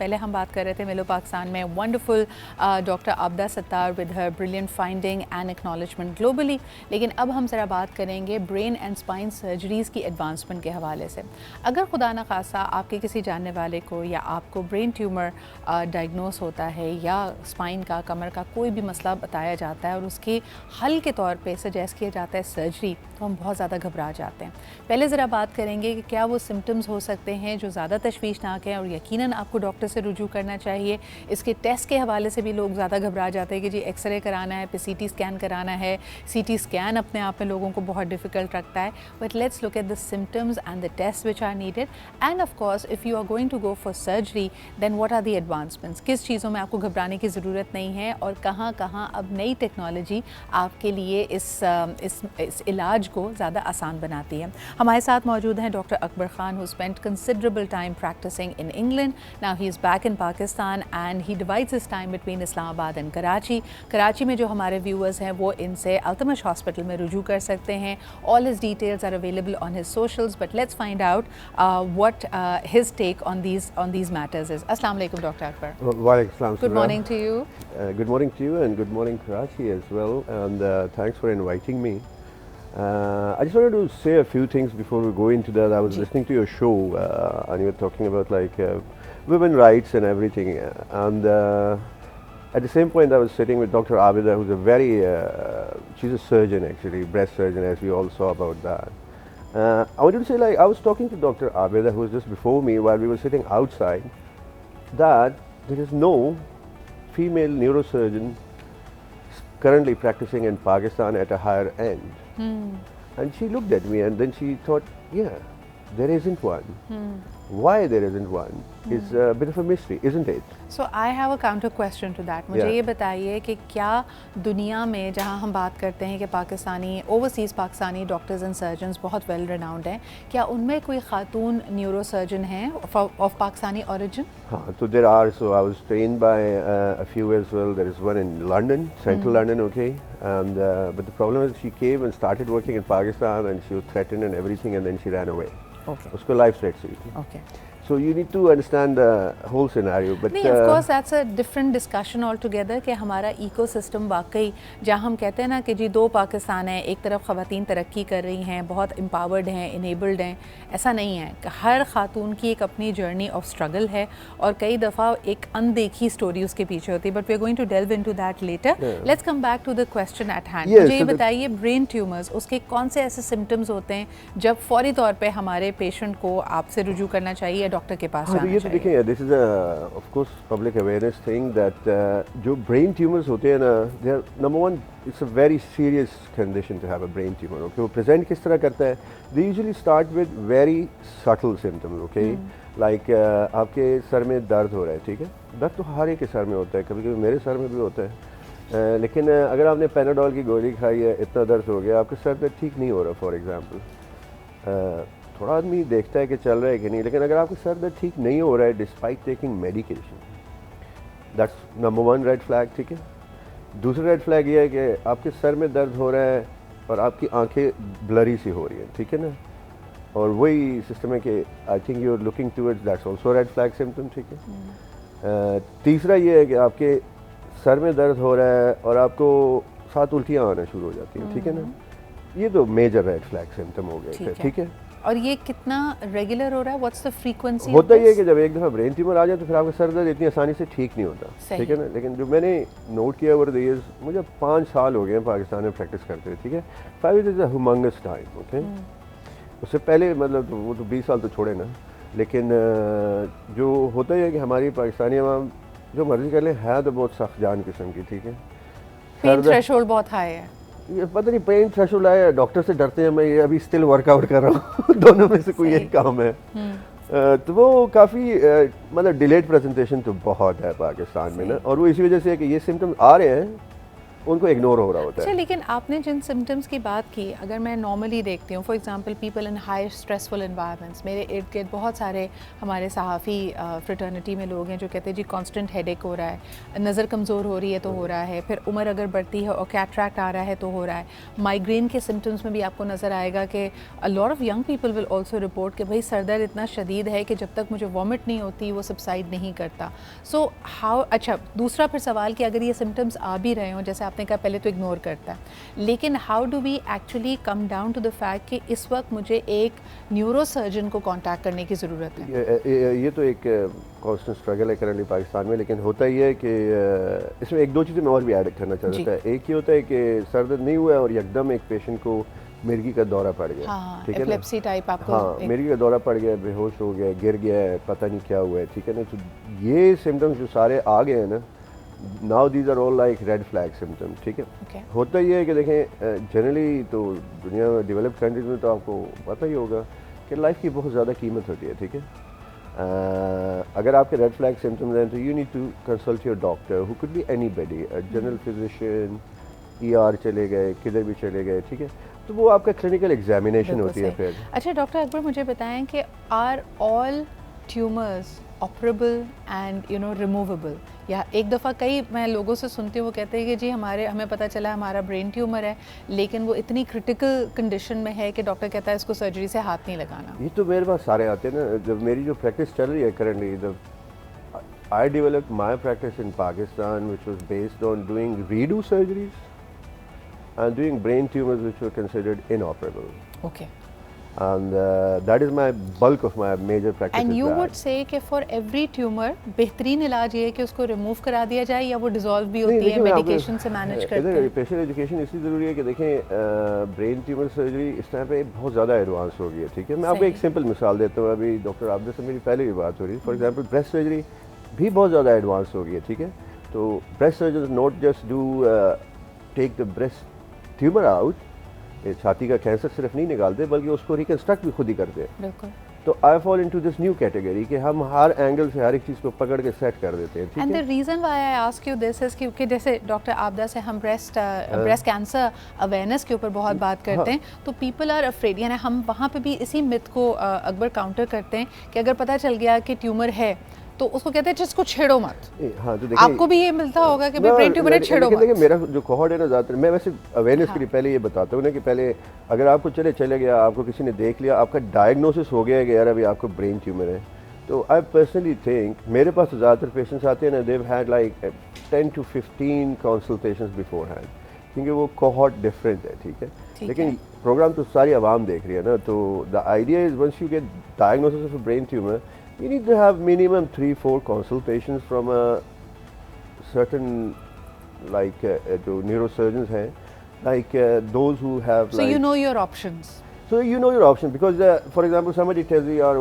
पहले हम बात कर रहे थे मिलो पाकिस्तान में wonderful doctor Abida Sattar with her brilliant finding and acknowledgement globally, लेकिन अब हम ज़रा बात करेंगे ब्रेन एंड स्पाइन सर्जरीज़ की एडवांसमेंट के हवाले से। अगर खुदा न खासा आपके किसी जानने वाले को या आपको ब्रेन ट्यूमर डायग्नोस होता है या स्पाइन का, कमर का कोई भी मसला बताया जाता है और उसके हल के तौर पे सजेस्ट किया जाता है सर्जरी, तो हम बहुत ज़्यादा घबरा जाते हैं। पहले ज़रा बात करेंगे कि क्या वो सिम्टम्स हो सकते हैं जो ज़्यादा तशवीशनाक हैं और यकीनन आपको डॉक्टर से रुजू करना चाहिए। इसके टेस्ट के हवाले से भी लोग ज़्यादा घबरा जाते हैं कि जी एक्सरे कराना है, फिर CT स्कैन कराना है। CT स्कैन अपने आप में लोगों को बहुत डिफ़िकल्ट रखता है। But let's look at the symptoms and the test which are needed and of course if you are going to go for surgery then what are the advancements, किस चीज़ों में आपको घबराने की ज़रूरत नहीं है और कहाँ कहाँ अब नई टेक्नोलॉजी आपके लिए इस इलाज को ज़्यादा आसान बनाती है। हमारे साथ मौजूद हैं doctor Akbar Khan who spent considerable time practicing in England. Now he is back in Pakistan and he divides his time between Islamabad and Karachi. Karachi में जो हमारे viewers हैं वो इनसे अल्तमश हॉस्पिटल में रुजू कर सकते हैं। All his details are available on his socials, but let's find out what his take on these matters is. Assalamu alaikum, Dr. Akbar. Walaikum assalam. Good morning to you. Good morning to you and good morning Karachi as well, and thanks for inviting me. I just wanted to say a few things before we go into that. I was listening to your show and you were talking about like women rights and everything, and at the same point I was sitting with Dr. Abida, who's a very she's a surgeon actually, breast surgeon, as we all saw about that. I wanted to say, like, I was talking to Dr. Abida, who was just before me while we were sitting outside, that there is no female neurosurgeon currently practicing in Pakistan at a higher end. And she looked at me and then she thought, yeah, there isn't one. Why there isn't one is a bit of a mystery, isn't it? So I have a counter question to that. मुझे ये बताइए कि क्या दुनिया में जहाँ हम बात करते हैं कि Pakistani overseas Pakistani doctors and surgeons बहुत वेल रिनाउंड हैं, क्या उनमें कोई खातून न्यूरो सर्जन हैं ऑफ पाकिस्तानी ओरिजिन? हाँ, तो there are. So I was trained by a few as well. There is one in London, Central London, okay. And but the problem is she came and started working in Pakistan and she was threatened and everything, and then she ran away. Okay. उसको life threats हुई थी. Okay. So you need to understand the whole scenario. But नहीं, of course that's a different discussion altogether कि हमारा ecosystem वाकई जहाँ हम कहते हैं ना कि जी दो पाकिस्तान है, एक तरफ ख़वातीन तरक्की कर रही हैं, बहुत empowered हैं, enabled हैं, ऐसा नहीं है। हर खातून की एक अपनी journey of struggle है और कई दफ़ा एक अनदेखी story उसके पीछे होती है। But we are going to delve into that later. Let's come back to the question at hand. मुझे ये बताइए brain tumors उसके कौन से ऐसे symptoms होते हैं जब फौरी तौर पे हमारे patient को आपसे रुजू करना चाहिए, डॉक्टर के पास जाना चाहिए? देखिए, this is of course public awareness thing that जो ब्रेन ट्यूमर्स होते हैं ना, they are number one, it's a very serious condition to have a brain tumour. Okay, वो प्रेजेंट किस तरह करता है? They usually start with very subtle symptoms, okay, like आपके सर में दर्द हो रहा है, ठीक है, दर्द तो हर एक के सर में होता है, कभी कभी मेरे सर में भी होता है, लेकिन अगर आपने पैनाडोल की गोली खाई है, इतना दर्द हो गया, आपके सर दर्द ठीक नहीं हो रहा, फॉर एग्जाम्पल, थोड़ा आदमी देखता है कि चल रहा है कि नहीं, लेकिन अगर आपका सर दर्द ठीक नहीं हो रहा है despite taking medication, that's number one red flag, ठीक है। दूसरा रेड फ्लैग ये है कि आपके सर में दर्द हो रहा है और आपकी आंखें ब्लरी सी हो रही हैं, ठीक है ना, और वही सिस्टम है कि I think you are looking towards, that's also red flag symptom, ठीक है। तीसरा ये है कि आपके सर में दर्द हो रहा है और आपको साथ उल्टियाँ आना शुरू हो जाती हैं, ठीक है ना, ये तो मेजर रेड फ्लैग सिम्टम हो गए, ठीक है। और ये कितना रेगुलर हो रहा है? What's the frequency? होता ही है कि जब एक दफ़ा ब्रेन ट्यूमर आ जाए तो फिर आपका सर दर्द इतनी आसानी से ठीक नहीं होता, ठीक है ना। लेकिन जो मैंने नोट किया ओवर द इयर्स, मुझे 5 साल हो गए हैं पाकिस्तान में प्रैक्टिस करते हुए, ठीक है। 5 is a humongous time, okay. उससे पहले मतलब वो तो 20 साल तो छोड़े ना, लेकिन जो होता ही है कि हमारी पाकिस्तानी अवाम जो मर्जी कर ले है तो बहुत सख्त जान किस्म की, ठीक है। पेन थ्रेशोल्ड बहुत हाई है, ये पता नहीं पेन थ्रेशोल्ड है, डॉक्टर से डरते हैं, मैं ये अभी स्टिल वर्कआउट कर रहा हूँ दोनों में से कोई एक काम है। तो वो काफ़ी मतलब डिलेड प्रेजेंटेशन तो बहुत है पाकिस्तान में ना, और वो इसी वजह से है कि ये सिम्टम्स आ रहे हैं उनको इग्नोर हो रहा होता अच्छा, है। लेकिन आपने जिन सिम्टम्स की बात की, अगर मैं नॉर्मली देखती हूँ, for example people in high stressful environments, मेरे इर्द गिर्द बहुत सारे हमारे सहाफ़ी फ्रेटर्निटी में लोग हैं जो कहते हैं जी कांस्टेंट हेडेक हो रहा है, नज़र कमज़ोर हो रही है तो हो रहा है, फिर उम्र अगर बढ़ती है और कैटरैक्ट आ रहा है तो हो रहा है। माइग्रेन के सिम्टम्स में भी आपको नज़र आएगा कि a lot of young people will also report कि भाई सर दर्द इतना शदीद है कि जब तक मुझे वॉमिट नहीं होती वो सबसाइड नहीं करता। सो हाउ, अच्छा दूसरा फिर सवाल कि अगर ये सिम्टम्स आ भी रहे हों, जैसे आपने कहा पहले तो इग्नोर करता है, लेकिन how do we actually come down to the fact कि इस वक्त मुझे एक न्यूरो सर्जन को कांटेक्ट करने की ज़रूरत है? ये तो एक कांस्टेंट स्ट्रगल है करंटली पाकिस्तान में, लेकिन होता ही है कि इसमें एक दो चीज़ें मैं और भी ऐड करना चाहता था। एक ही होता है कि सर दर्द नहीं हुआ है और एकदम एक पेशेंट को मिर्गी का दौरा पड़ गया, हाँ, ठीक है ना, एपिलेप्सी टाइप आपको। हाँ मिर्गी का दौरा पड़ गया, बेहोश हो गया, गिर गया है, पता नहीं क्या हुआ है, ठीक है ना। तो ये सिम्टम्स जो सारे आ गए हैं ना, now these are all like red flag symptoms, ठीक है। होता ही है कि देखें जनरली तो दुनिया में डेवलप्ड कंट्रीज में तो आपको पता ही होगा कि लाइफ की बहुत ज़्यादा कीमत होती है, ठीक है। अगर आपके रेड फ्लैग सिम्टम्स हैं तो you need to consult your doctor who could be anybody, general physician, ER चले गए, किधर भी चले गए, ठीक है। तो वो आपका क्लिनिकल एग्जामिनेशन होती है फिर। अच्छा डॉक्टर अकबर, मुझे बताएं कि are all tumours operable and removable, या एक दफ़ा कई मैं लोगों से सुनती हूँ वो कहते हैं कि जी हमें पता चला हमारा ब्रेन ट्यूमर है, लेकिन वो इतनी क्रिटिकल कंडीशन में है कि डॉक्टर कहता है इसको सर्जरी से हाथ नहीं लगाना। ये तो मेरे पास सारे आते हैं ना। जब मेरी जो प्रैक्टिस चल रही है करंटली, जब I developed my practice in Pakistan which was based on doing redo surgeries and doing brain tumors which were considered inoperable. Okay. And that is my bulk of my major practice. And you would say कि for every tumor बेहतरीन इलाज ये है कि उसको remove करा दिया जाए, या वो डिसॉल्व भी होती है मेडिकेशन से मैनेज करते हैं? पेशेंट एजुकेशन इसलिए ज़रूरी है कि देखें ब्रेन ट्यूमर सर्जरी इस टाइम पे बहुत ज़्यादा एडवांस हो गई है, ठीक है। मैं आपको एक सिंपल मिसाल देता हूँ। अभी डॉक्टर आबदा से मेरी पहले भी बात हो रही है। फॉर एग्जाम्पल ब्रेस्ट सर्जरी भी बहुत ज़्यादा एडवांस हो गई है, ठीक है। तो breast surgeon not just do take the breast tumour out, छाती का कैंसर सिर्फ नहीं निकालते बल्कि उसको रिकन्स्ट्रक्ट भी खुद ही करते हैं। बिल्कुल। तो I fall into this new category कि हम हर एंगल से हर एक चीज़ को पकड़ के सेट कर देते हैं, ठीक है। And the reason why I ask you this is क्योंकि जैसे डॉक्टर आबदा से हम ब्रेस्ट कैंसर अवेयरनेस के ऊपर बहुत बात करते हैं, तो पीपल आर अफ्रेड, यानी हम वहाँ पे भी इसी मिथ को अकबर काउंटर करते हैं कि अगर पता चल गया कि ट्यूमर है तो उसको कहते हैं जिसको छेड़ो मत। हाँ, तो आपको भी ये मिलता होगा कि ब्रेन ट्यूमर है, छेड़ो मत। देखिए मेरा जो कोहॉर्ट है ना, ज़्यादातर मैं वैसे अवेयरनेस के लिए पहले ये बताता हूँ ना कि पहले अगर आपको चले गया, आपको किसी ने देख लिया, आपका डायग्नोसिस हो गया कि यार अभी आपको ब्रेन ट्यूमर है, तो आई पर्सनली थिंक मेरे पास ज़्यादातर पेशेंट्स आते हैं ना, they had like 10 to 15 consultations beforehand, क्योंकि वो कोहॉर्ट डिफरेंट है, ठीक है। लेकिन प्रोग्राम तो सारी आवाम देख रही है ना, तो the idea is once you get diagnosis of brain tumour, you need to have minimum 3-4 consultations from a certain like जो neurosurgeons हैं, like those who have so like, you know your options. So you know your option because for example somebody tells you यार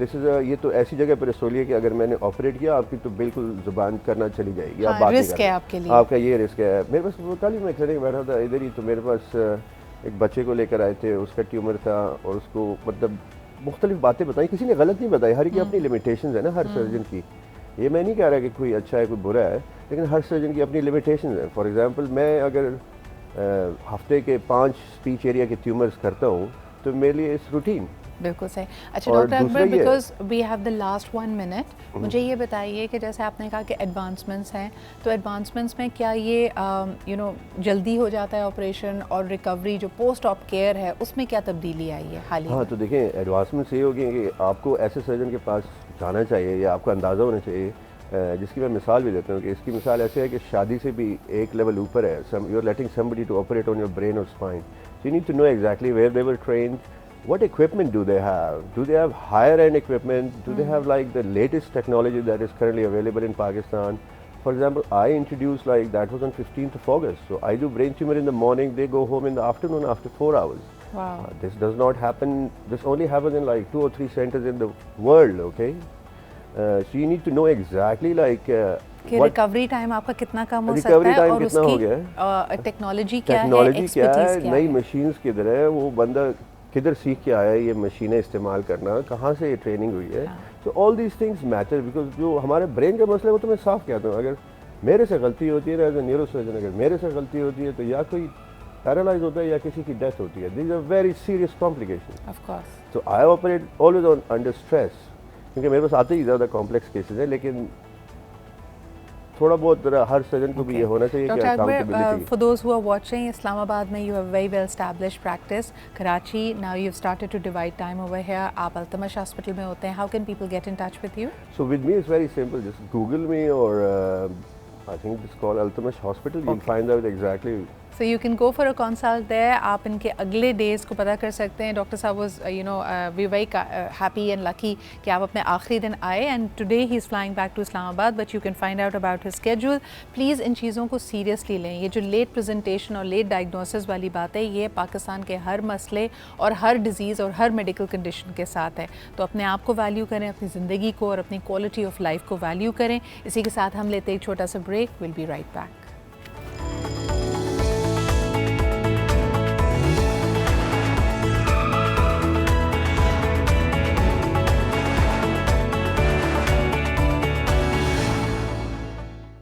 this is a ये तो ऐसी जगह पर रसोली है कि अगर मैंने ऑपरेट किया आपकी तो बिल्कुल जुबान करना चली जाएगी। हाँ, आप बात रिस्क है आपके लिए, आपका ये रिस्क है। मेरे पास वो कल ही मैं क्लिनिक बैठा था इधर ही, तो मेरे पास एक बच्चे को लेकर आए थे, उसका ट्यूमर था और उसको मतलब मुख्तलिफ बातें बताई, किसी ने गलत नहीं बताई, हर की अपनी लिमिटेशंस है ना हर सर्जन की। ये मैं नहीं कह रहा कि कोई अच्छा है कोई बुरा है, लेकिन हर सर्जन की अपनी लिमिटेशंस है। फॉर एग्जांपल मैं अगर हफ्ते के 5 स्पीच एरिया के ट्यूमर्स करता हूँ तो मेरे लिए इस रूटीन। बिल्कुल सही। अच्छा doctor Akbar, because we have the last 1 minute, मुझे ये बताइए कि जैसे आपने कहा कि एडवांसमेंट्स हैं, तो एडवांसमेंट्स में क्या ये जल्दी हो जाता है ऑपरेशन, और रिकवरी जो पोस्ट ऑप केयर है उसमें क्या तब्दीली आई है हाल ही में? हाँ, तो देखें एडवांसमेंट्स ये होगी कि आपको ऐसे सर्जन के पास जाना चाहिए या आपको अंदाज़ा होना चाहिए, जिसकी मैं मिसाल भी देता हूँ कि इसकी मिसाल ऐसे है कि शादी से भी एक लेवल ऊपर है। You are letting somebody to operate on your brain और spine, so you need to know exactly where they were trained, what equipment do they have? Do they have higher end equipment? Do they have like the latest technology that is currently available in Pakistan? For example, I introduced like that was on 15th of August. So I do brain tumor in the morning, they go home in the afternoon after 4 hours. Wow. This does not happen, this only happens in like 2 or 3 centers in the world, okay? So you need to know exactly like कि recovery time आपका कितना कम हो सकता है और उसकी technology क्या है, नई मशीन्स किधर है, वो बंदा किधर सीख के आया है ये मशीनें इस्तेमाल करना, कहाँ से ये ट्रेनिंग हुई है। तो all these things matter, because जो हमारे ब्रेन का मसला है वो तो मैं साफ कहता हूँ, अगर मेरे से गलती होती है ना, एज ए न्यूरो सर्जन अगर मेरे से गलती होती है तो या कोई पैरालाइज होता है या किसी की डेथ होती है। This are very serious complication. Of course. तो I operate always on under stress, क्योंकि मेरे पास आते ही ज़्यादा कॉम्प्लेक्स केसेस हैं, लेकिन थोड़ा बहुत हर सर्जन को भी ये होना चाहिए कि Dr. Akbar, accountability. for those who are watching, Islamabad में you have a very well established practice. Karachi, now you've started to divide time over here. आप अल्तमश हॉस्पिटल में होते हैं. How can people get in touch with you? So with me it's very simple. Just Google me or I think it's called Altamash Hospital. You'll find out exactly. So you can go for a consult there. आप इनके अगले days को पता कर सकते हैं. Doctor साहब was we very happy and lucky कि आप अपने आखिरी दिन आए, and today he is flying back to Islamabad, but you can find out about his schedule. Please इन चीज़ों को seriously लें. ये जो late presentation और late diagnosis वाली बात है, ये पाकिस्तान के हर मसले और हर डिजीज़ और हर medical condition के साथ है. तो अपने आप को वैल्यू करें, अपनी ज़िंदगी को और अपनी quality of life को वैल्यू करें. इसी के साथ हम लेते हैं एक छोटा सा break. We'll be right back.